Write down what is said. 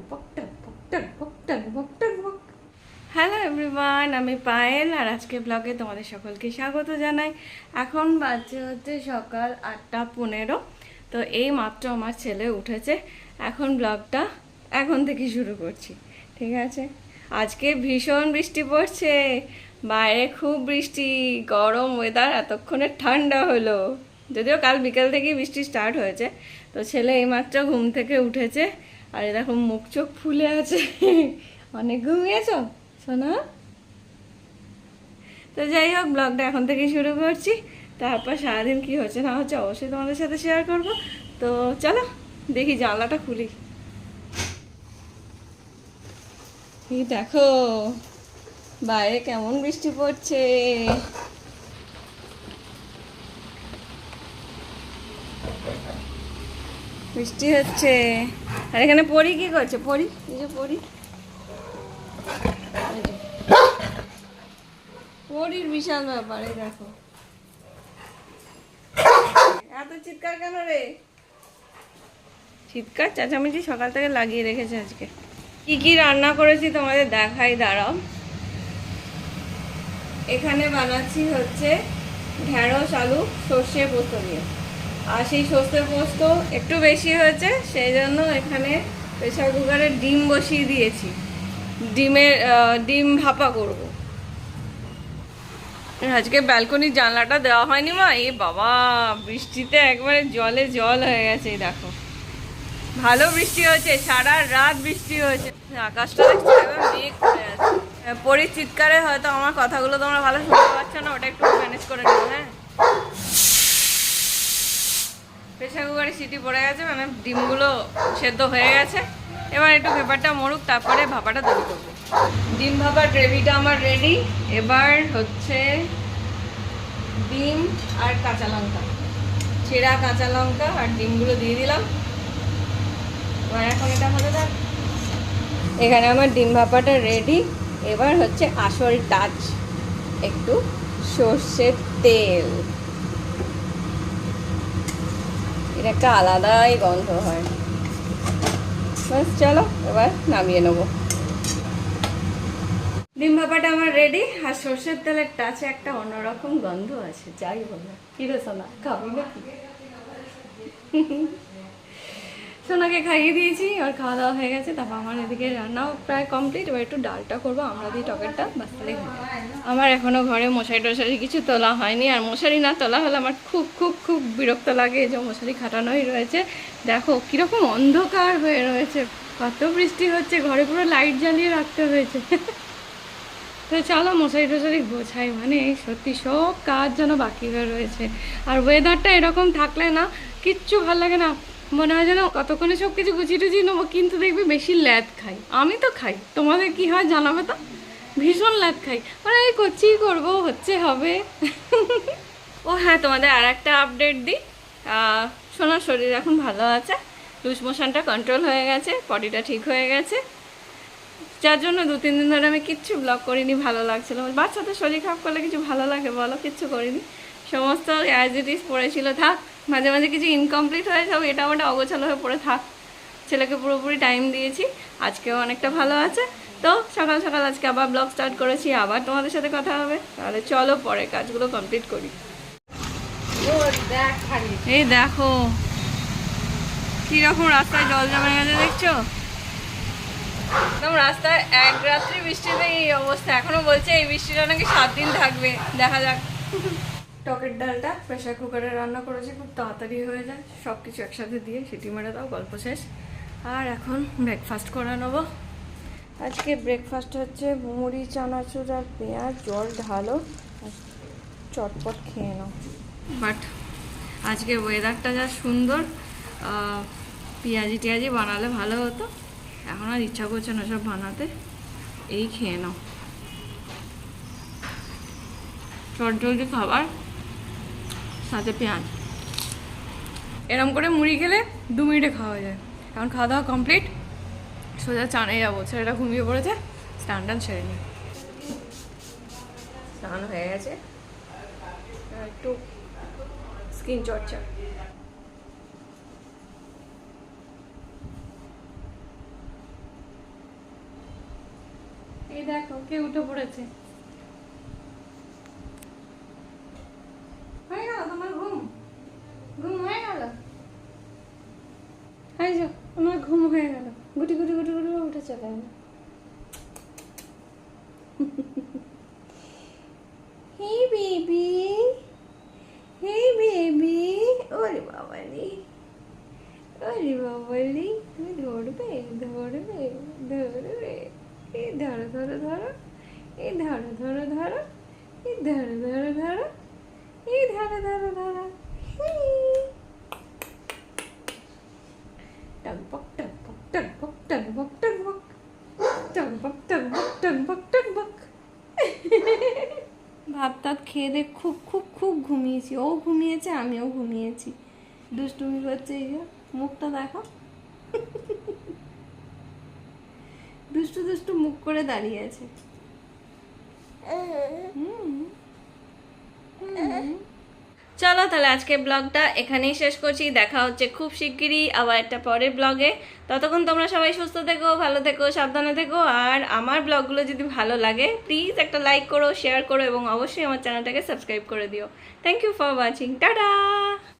বকটক বকটক বকটক বকটক বক। Hello everyone, আমি পায়েল আর আজকে ব্লগে তোমাদের সকলকে স্বাগত জানাই। এখন বাজে হচ্ছে সকাল 8:15। তো এই মাত্র আমার ছেলে উঠেছে, এখন ব্লগটা এখন থেকে শুরু করছি, ঠিক আছে? আজকে ভীষণ বৃষ্টি পড়ছে, বাইরে খুব বৃষ্টি, গরম ওয়েদার, এতক্ষণে ঠান্ডা হলো। যদিও কাল বিকেল থেকেই বৃষ্টি স্টার্ট হয়েছে। তো ছেলে এইমাত্র ঘুম থেকে উঠেছে, আর দেখো মুখ চোখ ফুলে আছে। অনেক ঘুমিয়েছো শোনা? তো যাই হোক, ব্লগটা এখন থেকে শুরু করছি, তারপর সারাদিন কি হচ্ছে না হচ্ছে অবশ্যই তোমাদের সাথে শেয়ার করব। তো চলো দেখি, জানলাটা খুলি। এই দেখো বাইরে কেমন বৃষ্টি পড়ছে। বৃষ্টি হচ্ছে, আর এখানে পরি কি করছে? পরি, এই যে পরি, পরির বিশাল ব্যাপার। এই দেখো এত চিৎকার কেন রে? চিৎকার চেঁচামেচি সকাল থেকে লাগিয়ে রেখেছে। আজকে কি কি রান্না করেছি তোমাদের দেখাই, দাঁড়াও। এখানে বানাচ্ছি হচ্ছে ঢেঁড়স আলু সর্ষে পোস্ত দিয়ে, আর সেই সর্ষে পোস্ত একটু বেশি হয়েছে, সেই জন্য এখানে প্রেসার কুকারে ডিম বসিয়ে দিয়েছি। ডিম ভাপা করব। আজকে ব্যালকনির জানলাটা দেওয়া হয়নি মা, এ বাবা বৃষ্টিতে একবারে জলে জল হয়ে গেছে। দেখো ভালো বৃষ্টি হয়েছে, সারা রাত বৃষ্টি হয়েছে, আকাশটা দেখছো একবার মেঘ করে আছে। পরির চিৎকারে হয়তো আমার কথাগুলো তোমরা ভালো শুনতে পাচ্ছ না, ওটা একটু ম্যানেজ করে নিও। হ্যাঁ, প্রেসার কুকারে সিটি পড়ে গেছে, মানে ডিমগুলো সেদ্ধ হয়ে গেছে। এবার একটু পেপারটা মরুক, তারপরে ভাপাটা তৈরি করবো। ডিম ভাপার গ্রেভিটা আমার রেডি। এবার হচ্ছে ডিম আর কাঁচা লঙ্কা, ছেঁড়া কাঁচা লঙ্কা আর ডিমগুলো দিয়ে দিলাম। এবার এখন এটা হতে থাক। এখানে আমার ডিম ভাপাটা রেডি। এবার হচ্ছে আসল টাচ, একটু সর্ষের তেল। এটা একটা আলাদাই গন্ধ হয়। বাস চলো এবার নামিয়ে নেবো। ডিম ভাপাটা আমার রেডি, আর সর্ষের তেলের টাচে একটা অন্যরকম গন্ধ আছে। যাই বলো, কি রে সোনা, খাবি নাকি? সোনাকে খাইয়ে দিয়েছি, আর খাওয়া দাওয়া হয়ে গেছে। তারপর আমার এদিকে রান্নাও প্রায় কমপ্লিট। এবার একটু ডালটা করবো, আমরা দিই টকেরটা, বাস তাহলেই হয়। আমার এখনও ঘরে মশারি টশারি কিছু তোলা হয়নি, আর মশারি না তোলা হলে আমার খুব খুব খুব বিরক্ত লাগে। এই যে মশারি খাটানোই রয়েছে, দেখো কীরকম অন্ধকার হয়ে রয়েছে, কত বৃষ্টি হচ্ছে, ঘরে পুরো লাইট জ্বালিয়ে রাখতে হয়েছে। তো চলো মশারি টশারি গোছাই, মানে সত্যি সব কাজ যেন বাকি হয়ে রয়েছে। আর ওয়েদারটা এরকম থাকলে না কিচ্ছু ভালো লাগে না, মনে হয় যেন কতক্ষণে সব কিছু গুছিয়ে টুচিয়ে নেবো। কিন্তু দেখবি বেশি ল্যাদ খাই, আমি তো খাই, তোমাদের কি হয় জানাবে তো। ভীষণ ল্যাদ খাই, মানে এই করছি করবো, হচ্ছে হবে। ও হ্যাঁ, তোমাদের আর একটা আপডেট দিই। সোনার শরীর এখন ভালো আছে, লুজ মোশনটা কন্ট্রোল হয়ে গেছে, বডিটা ঠিক হয়ে গেছে, যার জন্য 2-3 দিন ধরে আমি কিচ্ছু ব্লগ করিনি। ভালো লাগছিল, বাচ্চাদের শরীর খারাপ করলে কিছু ভালো লাগে বলো? কিচ্ছু করিনি, সমস্ত অ্যাজ ইট ইজ পড়েছিল থাক। মাঝে মাঝে কিছু ইনকমপ্লিট হয়ে যাও, এটা ওটা অগোছালো হয়ে পড়ে থাক। ছেলেকে পুরোপুরি টাইম দিয়েছি, আজকেও অনেকটা ভালো আছে। তো সকাল সকাল আজকে আবার ব্লগ স্টার্ট করেছি, আবার তোমাদের সাথে কথা হবে। তাহলে চলো পরে কাজগুলো কমপ্লিট করি। এই দেখো কীরকম রাস্তায় জল জমে গেছে, দেখছো? একদম রাস্তায় এক রাত্রি বৃষ্টিতে এই অবস্থা। এখনো বলছে এই বৃষ্টিটা নাকি 7 দিন থাকবে, দেখা যাক। টকের ডালটা প্রেসার কুকারে রান্না করেছি, খুব তাড়াতাড়ি হয়ে যায়, সব কিছু একসাথে দিয়ে সিটি মেরে দাও, গল্প শেষ। আর এখন ব্রেকফাস্ট করে নেবো। আজকে ব্রেকফাস্ট হচ্ছে মুড়ি, চানাচুর আর পেঁয়াজ, জল ঢালো আর চটপট খেয়ে নাও। বাট আজকে ওয়েদারটা যা সুন্দর, পেঁয়াজি টিয়াজি বানালে ভালো হতো, এখন আর ইচ্ছা করছে না সব বানাতে। এই খেয়ে নাও, চটজলদি খাবার, সাথে পেঁয়াজ। এরম করে মুড়ি খেলে 2 মিনিটে খাওয়া যায়। এখন খাওয়া দাওয়া কমপ্লিট, সোজা চানে যাবো। ছেলেটা ঘুমিয়ে পড়েছে, স্নান টান সেরে নিই। স্নান হয়ে গেছে, একটু স্কিন চর্চা। এই দেখো কে উঠে পড়েছে। হয়ে গেল তোমার ঘুম? ঘুম হয়ে গেল? এই যে আমার ঘুম হয়ে গেল, গুটি গুটি গুটি গুটি উঠে চলে গেল। Hey baby, hey baby, ওরে বাবালি, ওরে বাবালি, তুমি ধরবে ধরবে ধরবে, এই ধরো ধরো ধরো, এই ধরো ধরো ধরো, এই ধরো ধরো ধরো, এই ধরো ধরো ধরো, টকবক টকবক টকবক টকবক টকবক টকবক টকবক টকবক টকবক। ভাত টাত খেয়ে দিয়ে খুব খুব খুব ঘুমিয়েছি, ও ঘুমিয়েছে আমিও ঘুমিয়েছি, দুষ্টুমি করছে। এই যে মুখটা দেখো, দুষ্টু দুষ্টু মুখ করে দাঁড়িয়ে আছে। চলো তাহলে আজকে ব্লগটা এখানেই শেষ করছি, দেখা হচ্ছে খুব শিগগিরই আবার একটা পরের ব্লগে। ততক্ষণ তোমরা সবাই সুস্থ থেকো, ভালো থেকো, সাবধানে থেকো। আর আমার ব্লগগুলো যদি ভালো লাগে প্লিজ একটা লাইক করো, শেয়ার করো এবং অবশ্যই আমার চ্যানেলটাকে সাবস্ক্রাইব করে দিও। Thank you for watching, tata.